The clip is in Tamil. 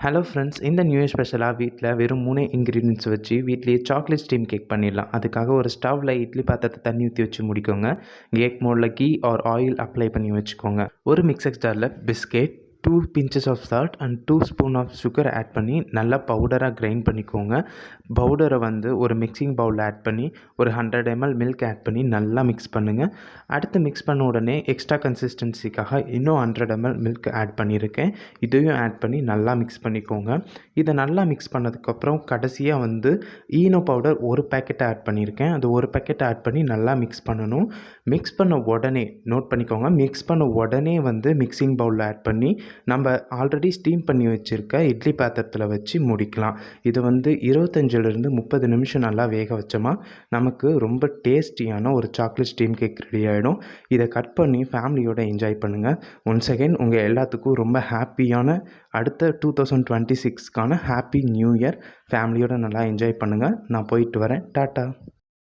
ஹலோ ஃப்ரெண்ட்ஸ், இந்த நியூ இயர் ஸ்பெஷலாக வீட்டில் வெறும் 3 இன்க்ரீடியன்ட்ஸ் வச்சு வீட்லேயே சாக்லேட் ஸ்டீம் கேக் பண்ணிடலாம். அதுக்காக ஒரு ஸ்டவ்வில் இட்லி பாத்திரத்தை தண்ணி ஊற்றி வச்சு முடிக்கோங்க. கேக் மோடில் கீ ஆர் ஆயில் அப்ளை பண்ணி வச்சுக்கோங்க. ஒரு மிக்சர் ஜாரில் biscuit, 2 pinches of salt and 2 spoon of sugar add பண்ணி நல்லா பவுடராக கிரைண்ட் பண்ணிக்கோங்க. பவுடரை ஒரு மிக்சிங் பவுலில் ஆட் பண்ணி ஒரு 100 ml மில்க் ஆட் பண்ணி நல்லா மிக்ஸ் பண்ணுங்கள். அடுத்து மிக்ஸ் பண்ண உடனே எக்ஸ்ட்ரா கன்சிஸ்டன்சிக்காக இன்னும் 100 ml மில்க் ஆட் பண்ணியிருக்கேன். இதையும் ஆட் பண்ணி நல்லா மிக்ஸ் பண்ணிக்கோங்க. இதை நல்லா மிக்ஸ் பண்ணதுக்கப்புறம் கடைசியாக ஈனோ பவுடர் ஒரு பேக்கெட் ஆட் பண்ணியிருக்கேன். அது ஒரு பேக்கெட் ஆட் பண்ணி நல்லா மிக்ஸ் பண்ணணும். மிக்ஸ் பண்ண உடனே நோட் பண்ணிக்கோங்க, மிக்ஸ் பண்ண உடனே மிக்சிங் பவுலில் ஆட் பண்ணி நம்ம ஆல்ரெடி ஸ்டீம் பண்ணி வச்சுருக்க இட்லி பாத்திரத்தில் வச்சு முடிக்கலாம். இது 25லேருந்து 30 நிமிஷம் நல்லா வேக வச்சோமா நமக்கு ரொம்ப டேஸ்டியான ஒரு சாக்லேட் ஸ்டீம் கேக் ரெடி ஆகிடும். இதை கட் பண்ணி ஃபேமிலியோடு என்ஜாய் பண்ணுங்கள். ஒன்ஸ் அகெயின் உங்கள் எல்லாத்துக்கும் ரொம்ப ஹாப்பியான அடுத்த 2026க்கான ஹாப்பி நியூ இயர். ஃபேமிலியோடு நல்லா என்ஜாய் பண்ணுங்கள். நான் போயிட்டு வரேன். டாட்டா.